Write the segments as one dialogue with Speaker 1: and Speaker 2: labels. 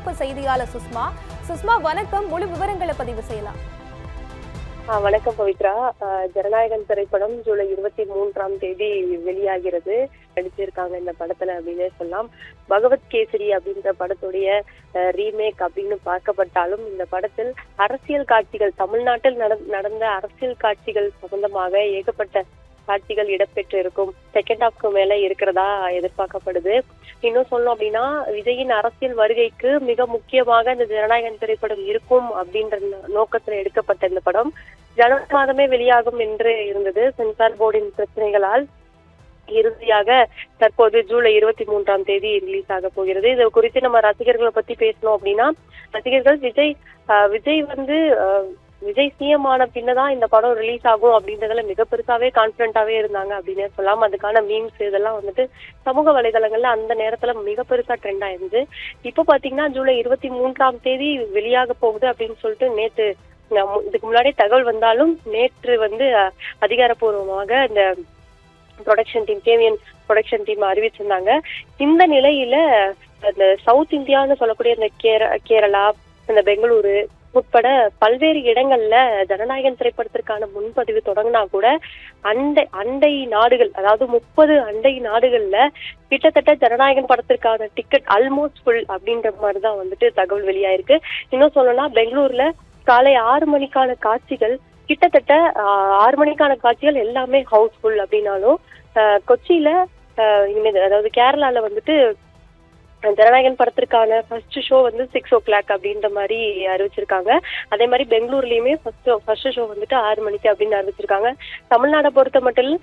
Speaker 1: சிறப்பு செய்தியாளர் சுஷ்மா. சுஷ்மா வணக்கம், முழு விவரங்களை பதிவு செய்யலாம்.
Speaker 2: வணக்கம் பவித்ரா. ஜனநாயகன் திரைப்படம் ஜூலை 23ஆம் தேதி வெளியாகிறது. நடிச்சிருக்காங்க இந்த படத்துல அப்படின்னு சொல்லலாம். பகவத் கேசரி அப்படின்ற படத்துடைய ரீமேக் அப்படின்னு பார்க்கப்பட்டாலும் இந்த படத்தில் அரசியல் காட்சிகள், தமிழ்நாட்டில் நடந்த அரசியல் காட்சிகள் சம்பந்தமாக ஏகப்பட்ட காட்சிகள் இடம்பெற்று இருக்கும். செகண்ட் ஹாஃப்க்கு மேல இருக்கிறதா எதிர்பார்க்கப்படுது. இன்னும் சொல்லணும் அப்படின்னா, விஜயின் அரசியல் வருகைக்கு மிக முக்கியமாக இந்த ஜனநாயகன் திரைப்படம் இருக்கும் அப்படின்ற நோக்கத்துல எடுக்கப்பட்ட இந்த படம் ஜனவரி மாதமே வெளியாகும் என்று இருந்தது. சென்சார் போர்டின் பிரச்சனைகளால் இறுதியாக தற்போது ஜூலை 23ஆம் தேதி ரிலீஸ் ஆக போகிறது. இது குறித்து நம்ம ரசிகர்களை பத்தி பேசணும் அப்படின்னா, ரசிகர்கள் விஜய் சிஎம் ஆன பின்னதான் இந்த படம் ரிலீஸ் ஆகும் அப்படின்றதுல மிக பெருசாவே கான்பிடண்டாவே இருந்தாங்க அப்படின்னே சொல்லலாம். அதுக்கான மீம்ஸ் இதெல்லாம் வந்துட்டு சமூக வலைதளங்கள்ல அந்த நேரத்துல மிக பெருசா ட்ரெண்ட் ஆயிருந்துச்சு. இப்போ பாத்தீங்கன்னா ஜூலை 23ஆம் தேதி வெளியாக போகுது அப்படின்னு சொல்லிட்டு நேற்று இதுக்கு முன்னாடியே தகவல் வந்தாலும் நேற்று அதிகாரப்பூர்வமாக இந்த production team, KVN production team அறிவிச்சிருந்தாங்க. இந்த நிலையில இந்த சவுத் இந்தியான்னு சொல்லக்கூடிய இந்த கேரளா, இந்த பெங்களூரு உட்பட பல்வேறு இடங்கள்ல ஜனநாயகன் திரைப்படத்திற்கான முன்பதிவு தொடங்கினா கூட அண்டை நாடுகள், அதாவது 30 அண்டை நாடுகள்ல கிட்டத்தட்ட ஜனநாயகன் படத்திற்கான டிக்கெட் ஆல்மோஸ்ட் ஃபுல் அப்படின்ற மாதிரிதான் தகவல் வெளியாயிருக்கு. இன்னும் சொல்லணும்னா, பெங்களூர்ல காலை 6 மணிக்கான காட்சிகள் கிட்டத்தட்ட 6 மணிக்கான காட்சிகள் எல்லாமே ஹவுஸ்ஃபுல் அப்படின்னாலும், கொச்சியில அதாவது கேரளால ஜனநாயகன் படத்திற்கான ஃபர்ஸ்ட் ஷோ 6 o'clock அப்படின்ற மாதிரி அறிவிச்சிருக்காங்க. அதே மாதிரி பெங்களூர்லயுமே ஃபர்ஸ்ட் ஷோ 6 மணிக்கு அப்படின்னு அறிவிச்சிருக்காங்க. தமிழ்நாடை பொறுத்த மட்டும்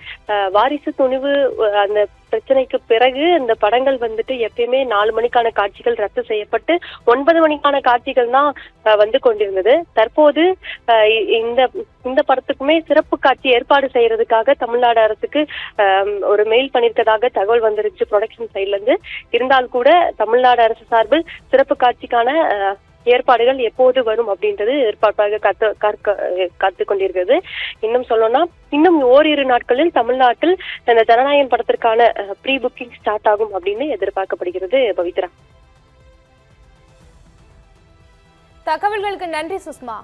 Speaker 2: வாரிசு, துணிவு அந்த பிரச்சனைக்கு பிறகு இந்த படங்கள் எப்பயுமே 4 மணிக்கான காட்சிகள் ரத்து செய்யப்பட்டு 9 மணிக்கான காட்சிகள் தான் கொண்டிருந்தது. தற்போது இந்த படத்துக்குமே சிறப்பு காட்சி ஏற்பாடு செய்யறதுக்காக தமிழ்நாடு அரசுக்கு ஒரு மெயில் பண்ணிருக்கதாக தகவல் வந்துருச்சு ப்ரொடக்ஷன் சைட்ல இருந்து. இருந்தால் கூட தமிழ்நாடு அரசு சார்பில் சிறப்பு காட்சிக்கான ஏற்பாடுகள் எப்போது வரும் அப்படின்றது எதிர்பார்ப்பாக காத்து கொண்டிருக்கிறது. இன்னும் சொல்லணும்னா, இன்னும் ஓரிரு நாட்களில் தமிழ்நாட்டில் இந்த ஜனநாயகன் படத்திற்கான ப்ரீ புக்கிங் ஸ்டார்ட் ஆகும் அப்படின்னு எதிர்பார்க்கப்படுகிறது. பவித்ரா,
Speaker 1: தகவல்களுக்கு நன்றி சுஷ்மா.